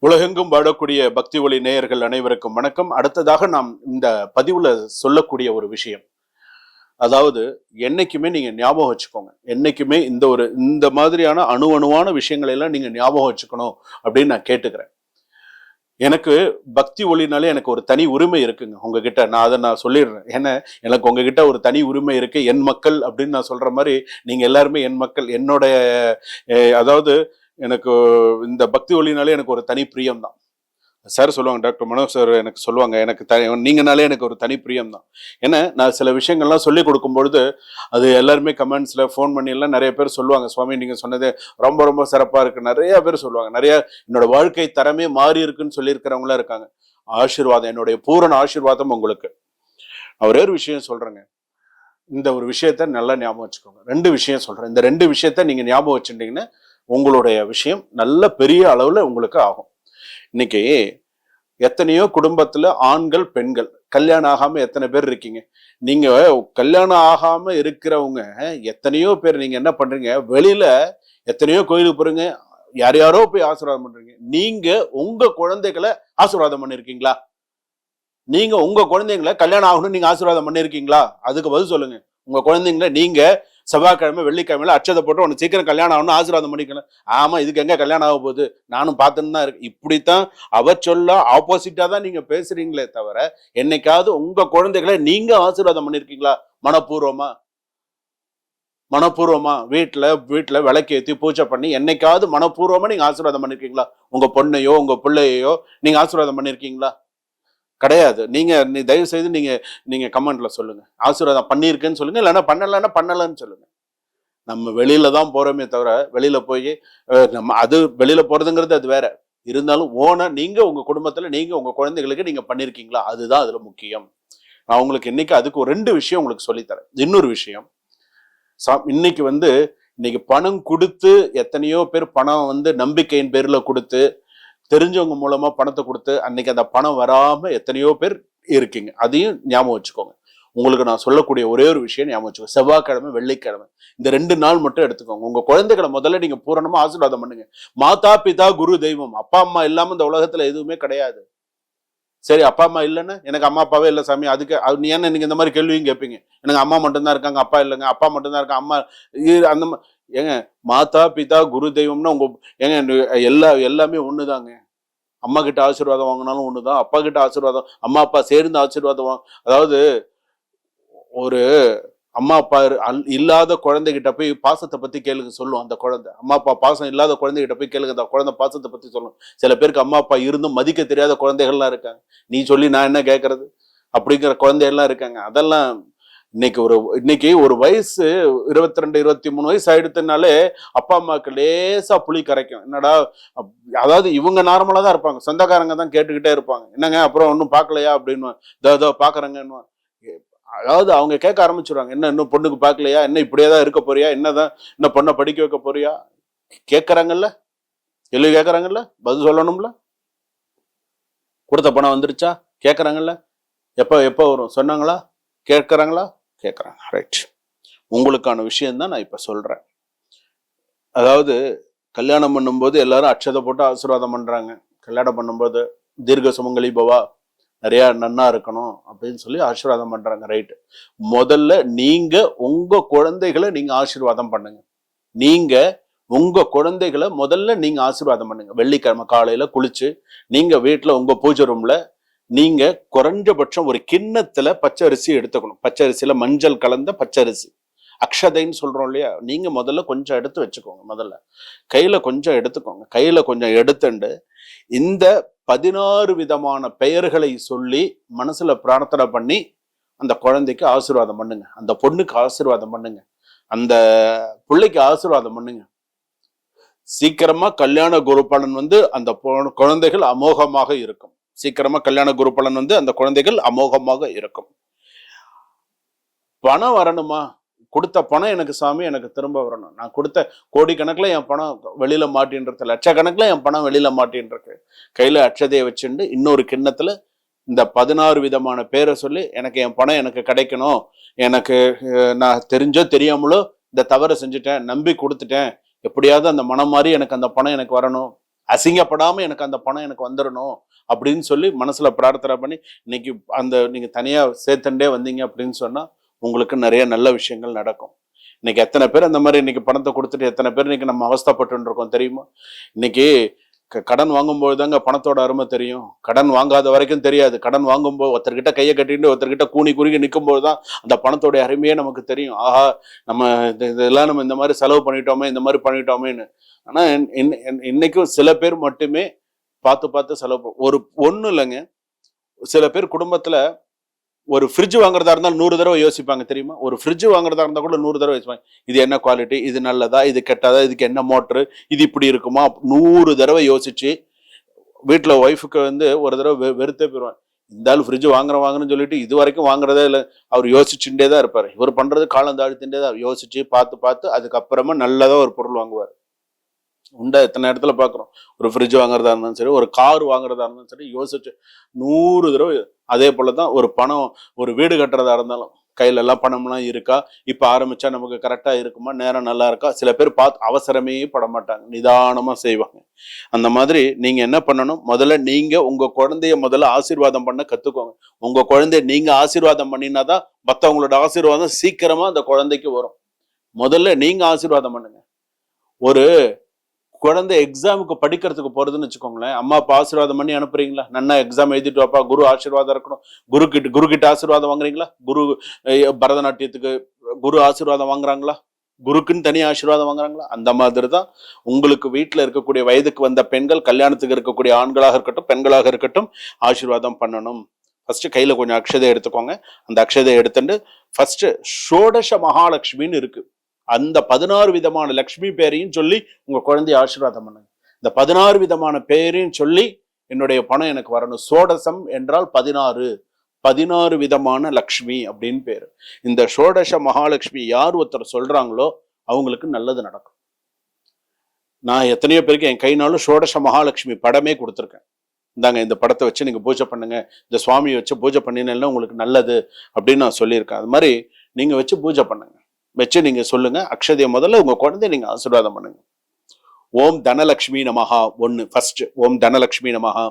உலகெங்கும் வாழக்கூடிய பக்தி ஒளி நேயர்கள் அனைவருக்கும் வணக்கம். அடுத்ததாக நாம் இந்த பதிவுல சொல்லக்கூடிய ஒரு விஷயம், அதாவது என்னைக்குமே நீங்க ஞாபகம் வச்சுக்கோங்க. என்னைக்குமே இந்த மாதிரியான அணுவான விஷயங்களை எல்லாம் நீங்க ஞாபகம் வச்சுக்கணும் அப்படின்னு நான் கேட்டுக்கிறேன். எனக்கு பக்தி ஒளினாலே எனக்கு ஒரு தனி உரிமை இருக்குங்க உங்ககிட்ட. நான் சொல்லிடுறேன். ஏன்னா எனக்கு உங்ககிட்ட ஒரு தனி உரிமை இருக்கு. என் மக்கள் அப்படின்னு நான் சொல்ற மாதிரி நீங்க எல்லாருமே என் மக்கள். என்னுடைய அதாவது எனக்கு இந்த பக்தி ஒளினாலே எனக்கு ஒரு தனி பிரியம் தான். சார் சொல்லுவாங்க, டாக்டர் மனோஜ் சார் எனக்கு சொல்லுவாங்க, எனக்கு நீங்கனாலே எனக்கு ஒரு தனி பிரியம் தான். ஏன்னா நான் சில விஷயங்கள்லாம் சொல்லி கொடுக்கும் பொழுது அது எல்லாருமே கமெண்ட்ஸ்ல ஃபோன் பண்ணி எல்லாம் நிறைய பேர் சொல்லுவாங்க, சுவாமி நீங்க சொன்னது ரொம்ப ரொம்ப சிறப்பா இருக்கு. நிறைய பேர் சொல்லுவாங்க. நிறைய என்னோட வாழ்க்கை தரமே மாறி இருக்குன்னு சொல்லியிருக்கிறவங்களா இருக்காங்க. ஆசீர்வாதம், என்னுடைய பூரண ஆசீர்வாதம் உங்களுக்கு. நான் ஒரே ஒரு விஷயம் சொல்றேங்க. இந்த ஒரு விஷயத்த நல்லா ஞாபகம் வச்சுக்கோங்க. 2 விஷயம் சொல்றேன். இந்த 2 விஷயத்த நீங்க ஞாபகம் வச்சுட்டீங்கன்னா உங்களுடைய விஷயம் நல்ல பெரிய அளவுல உங்களுக்கு ஆகும். இன்னைக்கு எத்தனையோ குடும்பத்துல ஆண்கள் பெண்கள் கல்யாணம் ஆகாம எத்தனை பேர் இருக்கீங்க? நீங்க கல்யாணம் ஆகாம இருக்கிறவங்க எத்தனையோ பேர். நீங்க என்ன பண்றீங்க? வெளியில எத்தனையோ கோயிலுக்கு போறீங்க, யாரையாரோ போய் ஆசீர்வாதம் பண்றீங்க. நீங்க உங்க குழந்தைகளை ஆசீர்வாதம் பண்ணிருக்கீங்களா? நீங்க உங்க குழந்தைங்களை கல்யாணம் ஆகணும்னு நீங்க ஆசீர்வாதம் பண்ணிருக்கீங்களா? அதுக்கு பதில் சொல்லுங்க. உங்க குழந்தைங்களை நீங்க செவ்வாய்க்கிழமை வெள்ளிக்கிழமையில அச்சதை போட்டு உனக்கு சீக்கிரம் கல்யாணம் ஆகணும்னு ஆசீர்வாதம் பண்ணிக்கலாம். ஆமா, இதுக்கு எங்க கல்யாணம் ஆக போகுது, நானும் பார்த்துன்னு தான் இருக்கு. இப்படித்தான் அவ சொல்ல ஆப்போசிட்டா தான் நீங்க பேசுறீங்களே தவிர, என்னைக்காவது உங்க குழந்தைகளை நீங்க ஆசீர்வாதம் பண்ணிருக்கீங்களா? மனப்பூர்வமா வீட்டுல விளக்கேத்தி பூஜை பண்ணி என்னைக்காவது மனப்பூர்வமா நீங்க ஆசீர்வாதம் பண்ணிருக்கீங்களா? உங்க பொண்ணையோ உங்க பிள்ளையோ நீங்க ஆசீர்வாதம் பண்ணிருக்கீங்களா? கிடையாது. நீ தயவு செய்து நீங்க கமெண்ட்ல சொல்லுங்க. ஆசீர்வாதம் பண்ணியிருக்குன்னு சொல்லுங்க, இல்லைன்னா பண்ணலன்னு சொல்லுங்க. நம்ம வெளியில தான் போறோமே தவிர, வெளியில போய் நம்ம அது வெளியில போறதுங்கிறது அது வேற. இருந்தாலும் நீங்க உங்க குடும்பத்துல நீங்க உங்க குழந்தைகளுக்கு நீங்க பண்ணிருக்கீங்களா? அதுதான் அதுல முக்கியம். நான் உங்களுக்கு இன்னைக்கு அதுக்கு ஒரு 2 விஷயம் உங்களுக்கு சொல்லித்தரேன். இன்னொரு விஷயம், இன்னைக்கு பணம் கொடுத்து எத்தனையோ பேர் பணம் நம்பிக்கையின் பேர்ல கொடுத்து, தெரிஞ்சவங்க மூலமா பணத்தை கொடுத்து அன்னைக்கு அந்த பணம் வராம எத்தனையோ பேர் இருக்கீங்க. அதையும் ஞாபகம் வச்சுக்கோங்க. உங்களுக்கு நான் சொல்லக்கூடிய ஒரே ஒரு விஷயம் ஞாபகம் வச்சுக்கோங்க. செவ்வாய்க்கிழமை வெள்ளிக்கிழமை இந்த 2 நாள் மட்டும் எடுத்துக்கோங்க. உங்க குழந்தைகளை முதல்ல நீங்க பூரணமா ஆசீர்வாதம் பண்ணுங்க. மாதா பிதா குரு தெய்வம், அப்பா அம்மா இல்லாம இந்த உலகத்துல எதுவுமே கிடையாது. சரி, அப்பா அம்மா இல்லைன்னா எனக்கு அம்மா அப்பாவே இல்லை சாமி, அதுக்கு ஏன்னா நீங்க இந்த மாதிரி கேள்வியும் கேட்பீங்க. எனக்கு அம்மா மட்டும்தான் இருக்காங்க, அப்பா இல்லைங்க, அப்பா மட்டும்தான் இருக்காங்க, அம்மா அந்த ஏங்க மாதா பிதா குரு தெய்வம்னா உங்க எல்லாமே ஒண்ணுதாங்க. அம்மா கிட்ட ஆசீர்வாதம் வாங்கினாலும் ஒண்ணுதான், அப்பா கிட்ட ஆசீர்வாதம், அம்மா அப்பா சேர்ந்து ஆசீர்வாதம் அதாவது ஒரு அம்மா அப்பா இல்லாத குழந்தைகிட்ட போய் பாசத்தை பத்தி கேளுங்க சொல்லும் அந்த குழந்தை. அம்மா அப்பா பாசம் இல்லாத குழந்தைகிட்ட போய் கேளுங்க, அந்த குழந்தை பாசத்தை பத்தி சொல்லும். சில பேருக்கு அம்மா அப்பா இருந்தும் மதிக்க தெரியாத குழந்தைகள்லாம் இருக்காங்க. நீ சொல்லி நான் என்ன கேட்கறது அப்படிங்கிற குழந்தைகள்லாம் இருக்காங்க. அதெல்லாம் இன்னைக்கு ஒரு வயசு 22 23 வயசு ஆயிடுத்துனாலே அப்பா அம்மாவுக்கு லேசா புளி கரைக்கும். என்னடா, அதாவது இவங்க நார்மலா தான் இருப்பாங்க, சொந்தக்காரங்க தான் கேட்டுக்கிட்டே இருப்பாங்க, என்னங்க அப்புறம் ஒன்னும் பாக்கலையா அப்படின்னு. இதோ பாக்குறேங்கன்னு. அதாவது அவங்க கேட்க ஆரம்பிச்சிருவாங்க, என்ன இன்னும் பொண்ணுக்கு பாக்கலையா, என்ன இப்படியேதான் இருக்க போறியா, என்னதான் இன்னும் பொண்ணை படிக்க வைக்க போறியா? கேட்கறாங்கல்ல, கேள்வி கேட்கறாங்கல்ல, பதில் சொல்லணும்ல. கொடுத்த பணம் வந்துருச்சா கேட்கறாங்கல்ல. எப்ப வரும் சொன்னாங்களா? கேட்கறாங்களா? கேட்கறாங்க. ரைட். உங்களுக்கான விஷயம்தான் நான் இப்ப சொல்றேன். அதாவது கல்யாணம் பண்ணும்போது எல்லாரும் அட்சதை போட்டு ஆசீர்வாதம் பண்றாங்க. கல்யாணம் பண்ணும்போது தீர்க்க சுமங்கலி பவா, நிறைய நன்னா இருக்கணும் அப்படின்னு சொல்லி ஆசீர்வாதம் பண்றாங்க. ரைட்டு. முதல்ல நீங்க உங்க குழந்தைகளை நீங்க ஆசீர்வாதம் பண்ணுங்க. நீங்க உங்க குழந்தைகளை முதல்ல நீங்க ஆசீர்வாதம் பண்ணுங்க. வெள்ளிக்கிழமை காலையில குளிச்சு நீங்க வீட்டுல உங்க பூஜை ரூம்ல நீங்க குறைஞ்சபட்சம் ஒரு கிண்ணத்துல பச்சரிசி எடுத்துக்கணும். பச்சரிசியில மஞ்சள் கலந்த பச்சரிசி, அக்ஷதைன்னு சொல்றோம் இல்லையா, நீங்க முதல்ல கொஞ்சம் எடுத்து வச்சுக்கோங்க. முதல்ல கையில கொஞ்சம் எடுத்துக்கோங்க. கையில கொஞ்சம் எடுத்துண்டு இந்த 16 விதமான பெயர்களை சொல்லி மனசுல பிரார்த்தனை பண்ணி அந்த குழந்தைக்கு ஆசீர்வாதம் பண்ணுங்க. அந்த பொண்ணுக்கு ஆசீர்வாதம் பண்ணுங்க. அந்த பிள்ளைக்கு ஆசீர்வாதம் பண்ணுங்க. சீக்கிரமா கல்யாண குரு பலன் அந்த குழந்தைகள் அமோகமாக இருக்கும். சீக்கிரமா கல்யாண குரு பலன் அந்த குழந்தைகள் அமோகமாக இருக்கும். பணம் வரணுமா? கொடுத்த பணம் எனக்கு சாமி எனக்கு திரும்ப வரணும். நான் கொடுத்த கோடிக்கணக்கில் என் பணம் வெளியில மாட்டின்றது, லட்சக்கணக்கில் என் பணம் வெளியில மாட்டின்றது. கையில அட்சதையை வச்சுண்டு இன்னொரு கிண்ணத்துல இந்த 16 விதமான பேரை சொல்லி எனக்கு என் பணம் எனக்கு கிடைக்கணும், எனக்கு நான் தெரிஞ்சோ தெரியாமலோ இந்த தவறை செஞ்சுட்டேன், நம்பி கொடுத்துட்டேன், எப்படியாவது அந்த மனம் மாறி எனக்கு அந்த பணம் எனக்கு வரணும். அசிங்கப்படாம எனக்கு அந்த பணம் எனக்கு வந்துடணும் அப்படின்னு சொல்லி மனசுல பிரார்த்தனை பண்ணி இன்னைக்கு அந்த நீங்க தனியா சேர்த்துட்டே வந்தீங்க அப்படின்னு சொன்னா உங்களுக்கு நிறைய நல்ல விஷயங்கள் நடக்கும். இன்னைக்கு எத்தனை பேர் அந்த மாதிரி இன்னைக்கு பணத்தை கொடுத்துட்டு எத்தனை பேர் இன்னைக்கு நம்ம அவஸ்தைப்பட்டு இருக்கோம் தெரியுமா? இன்னைக்கு கடன் வாங்கும்போது தாங்க பணத்தோட அருமை தெரியும். கடன் வாங்காத வரைக்கும் தெரியாது. கடன் வாங்கும்போது ஒருத்தர்கிட்ட கையை கட்டிட்டு ஒருத்தர்கிட்ட கூனி குறுகி நிற்கும் போதுதான் அந்த பணத்தோடைய அருமையே நமக்கு தெரியும். ஆஹா, நம்ம இதெல்லாம் நம்ம இந்த மாதிரி செலவு பண்ணிட்டோமே, இந்த மாதிரி பண்ணிட்டோமேன்னு. ஆனா இன்னைக்கும் சில பேர் மட்டுமே பார்த்து பார்த்து செலவு ஒண்ணும் இல்லைங்க. சில பேர் குடும்பத்துல ஒரு ஃப்ரிட்ஜ் வாங்குறதா இருந்தாலும் 100 தடவை யோசிப்பாங்க தெரியுமா? ஒரு ஃப்ரிட்ஜ் வாங்குறதா இருந்தா கூட 100 தடவை யோசிப்பாங்க. இது என்ன குவாலிட்டி, இது நல்லதா, இது கெட்டதா, இதுக்கு என்ன மோட்டரு, இது இப்படி இருக்குமா, 100 தடவை யோசிச்சு வீட்டுல ஒய்ஃபுக்கு வந்து ஒரு தடவை வெறுத்தே போயிடுவாங்க. இந்த ஆள் ஃப்ரிட்ஜ் வாங்குறேன்னு சொல்லிட்டு இது வரைக்கும் வாங்குறதே இல்லை. அவர் யோசிச்சுட்டே தான் இருப்பாரு. இவர் பண்றது காலம் தாழ்த்தின்றே தான் யோசிச்சு பார்த்து அதுக்கப்புறமா நல்லதா ஒரு பொருள் வாங்குவார். உண்டா எத்தனை இடத்துல பாக்குறோம். ஒரு ஃப்ரிட்ஜ் வாங்குறதா இருந்தாலும் சரி, ஒரு கார் வாங்குறதா இருந்தாலும் சரி, யோசிச்சு 100 தடவை. அதே போலதான் ஒரு பணம், ஒரு வீடு கட்டுறதா இருந்தாலும் கையில எல்லாம் பணம்லாம் இருக்கா, இப்ப ஆரம்பிச்சா நமக்கு கரெக்டா இருக்குமா, நேரம் நல்லா இருக்கா. சில பேர் பார்த்து அவசரமே பட மாட்டாங்க, நிதானமா செய்வாங்க. அந்த மாதிரி நீங்க என்ன பண்ணணும், முதல்ல நீங்க உங்க குழந்தைய முதல்ல ஆசீர்வாதம் பண்ண கத்துக்கோங்க. உங்க குழந்தைய நீங்க ஆசீர்வாதம் பண்ணினாதான் மத்தவங்களோட ஆசீர்வாதம் சீக்கிரமா அந்த குழந்தைக்கு வரும். முதல்ல நீங்க ஆசீர்வாதம் பண்ணுங்க. ஒரு குழந்தை எக்ஸாமுக்கு படிக்கிறதுக்கு போறதுன்னு வச்சுக்கோங்களேன், அம்மா அப்பா ஆசீர்வாதம் பண்ணி அனுப்புறீங்களா? நன்னா எக்ஸாம் எழுதிட்டு வாப்பா, குரு ஆசீர்வாதம் இருக்கணும். குரு கிட்ட ஆசீர்வாதம் வாங்குறீங்களா? பரதநாட்டியத்துக்கு குரு ஆசீர்வாதம் வாங்குறாங்களா? குருக்குன்னு தனி ஆசீர்வாதம் வாங்குறாங்களா? அந்த மாதிரிதான் உங்களுக்கு வீட்டுல இருக்கக்கூடிய வயதுக்கு வந்த பெண்கள், கல்யாணத்துக்கு இருக்கக்கூடிய ஆண்களாக இருக்கட்டும் பெண்களாக இருக்கட்டும், ஆசீர்வாதம் பண்ணணும். ஃபர்ஸ்ட் கையில கொஞ்சம் அக்ஷதை எடுத்துக்கோங்க. அந்த அக்ஷதை எடுத்துட்டு ஃபர்ஸ்ட் ஷோடச மகாலட்சுமின்னு இருக்கு, அந்த 16 விதமான லக்ஷ்மி பேரையும் சொல்லி உங்க குழந்தைய ஆசீர்வாதம் பண்ணுங்க. இந்த 16 விதமான பேரையும் சொல்லி என்னுடைய பணம் எனக்கு வரணும். சோடசம் என்றால் 16 விதமான லக்ஷ்மி அப்படின்னு பேரு. இந்த ஷோடச மகாலட்சுமி யார் ஒருத்தர் சொல்றாங்களோ அவங்களுக்கு நல்லது நடக்கும். நான் எத்தனையோ பேருக்கு என் கைனாலும் ஷோடச மகாலட்சுமி படமே கொடுத்துருக்கேன். இந்தாங்க, இந்த படத்தை வச்சு நீங்க பூஜை பண்ணுங்க, இந்த சுவாமியை வச்சு பூஜை பண்ணினா உங்களுக்கு நல்லது அப்படின்னு நான் சொல்லியிருக்கேன். அது மாதிரி நீங்க வச்சு பூஜை பண்ணுங்க. வச்சு நீங்க சொல்லுங்க. அக்ஷதைய முதல்ல உங்க குழந்தைய நீங்க ஆசீர்வாதம் பண்ணுங்க. ஓம் தனலக்ஷ்மி நமஹா. ஒன்னு ஃபர்ஸ்ட் ஓம் தனலக்ஷ்மி நமஹா,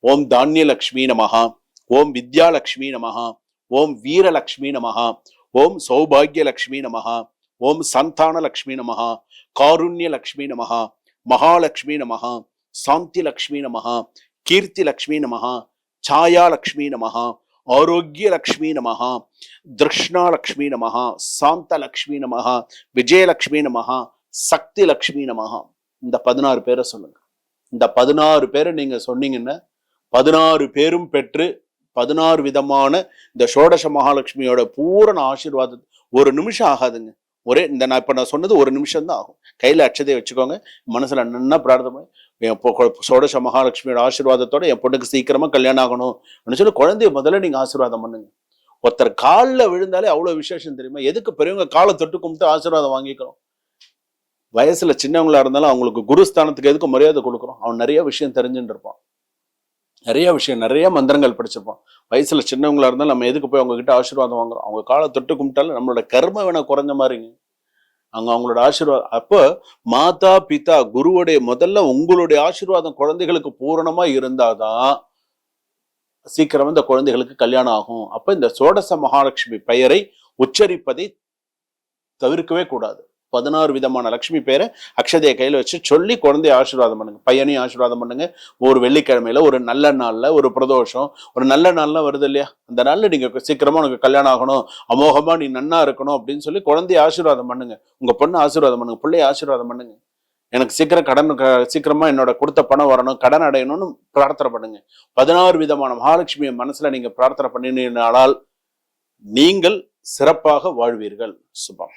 ஓம் தானியலக்ஷ்மி நமஹா, ஓம் வித்யாலக்ஷ்மி நமஹா, ஓம் வீரலக்ஷ்மி நமஹா, ஓம் சௌபாகியலக்ஷ்மி நமஹா, ஓம் சந்தானலக்ஷ்மி நமஹா, காருண்யலக்ஷ்மி நமஹா, மகாலக்ஷ்மி நமஹா, சாந்தி லக்ஷ்மி நமஹா, கீர்த்தி லக்ஷ்மி நமஹா, சாயாலக்ஷ்மி நமஹா, ஆரோக்கிய லக்ஷ்மி நமஹா, திருஷ்ணா லக்ஷ்மி நமஹா, சாந்த லக்ஷ்மி நமஹா, விஜயலக்ஷ்மி நமஹா, சக்தி லக்ஷ்மி நமஹா. இந்த 16 பேரை சொல்லுங்க. இந்த 16 பேரை நீங்க சொன்னீங்கன்னா 16 பேரும் பெற்று 16 விதமான இந்த ஷோடச மகாலட்சுமியோட பூரண ஆசீர்வாதம். ஒரு நிமிஷம் ஆகாதுங்க. நான் இப்ப சொன்னது ஒரு நிமிஷம் தான் ஆகும். கையில அட்சதையை வச்சுக்கோங்க, மனசுல நன்னா பிரார்த்தனை, ஷோடச மகாலட்சுமியோட ஆசீர்வாதத்தோட என் பொண்ணுக்கு சீக்கிரமா கல்யாணம் ஆகணும் சொல்லி குழந்தைய முதல்ல நீங்க ஆசீர்வாதம் பண்ணுங்க. ஒருத்தர் காலில் விழுந்தாலே அவ்வளவு விசேஷம் தெரியுமா? எதுக்கு பெரியவங்க காலை தொட்டு கும்பிட்டு ஆசீர்வாதம் வாங்கிக்கிறோம்? வயசுல சின்னவங்களா இருந்தாலும் அவங்களுக்கு குருஸ்தானத்துக்கு எதுக்கு மரியாதை கொடுக்குறோம்? அவன் நிறைய விஷயம் தெரிஞ்சுட்டு இருப்பான், நிறைய மந்திரங்கள் படிச்சிருப்பான். வயசுல சின்னவங்களா இருந்தாலும் நம்ம எதுக்கு போய் அவங்க கிட்ட ஆசீர்வாதம் வாங்குறோம்? அவங்க காலை தொட்டு கும்பிட்டாலும் நம்மளோட கர்ம வேணா குறைஞ்ச மாதிரிங்க. அவங்களோட ஆசீர்வாதம். அப்போ மாதா பிதா குருவுடைய முதல்ல உங்களுடைய ஆசீர்வாதம் குழந்தைகளுக்கு பூரணமா இருந்தாதான் சீக்கிரம் இந்த குழந்தைகளுக்கு கல்யாணம் ஆகும். அப்ப இந்த சோடச மகாலட்சுமி பெயரை உச்சரிப்பதை தவிர்க்கவே கூடாது. 16 விதமான லட்சுமி பேரை அக்ஷதைய கையில வச்சு சொல்லி குழந்தைய ஆசீர்வாதம் பண்ணுங்க. பையனையும் ஆசீர்வாதம் பண்ணுங்க. ஒரு வெள்ளிக்கிழமையில, ஒரு நல்ல நாள்ல, ஒரு பிரதோஷம், ஒரு நல்ல நாள்லாம் வருது இல்லையா, அந்த நாள்ல நீங்க சீக்கிரமா உனக்கு கல்யாணம் ஆகணும், அமோகமா நீ நன்னா இருக்கணும் அப்படின்னு சொல்லி குழந்தைய ஆசீர்வாதம் பண்ணுங்க. உங்க பொண்ணு ஆசீர்வாதம் பண்ணுங்க, பிள்ளைய ஆசீர்வாதம் பண்ணுங்க. எனக்கு சீக்கிரமா என்னோட கொடுத்த பணம் வரணும், கடன் அடையணும்னு பிரார்த்தனை பண்ணுங்க. 16 விதமான மகாலட்சுமியை மனசுல நீங்க பிரார்த்தனை பண்ணினால் நீங்கள் சிறப்பாக வாழ்வீர்கள். சுபம்.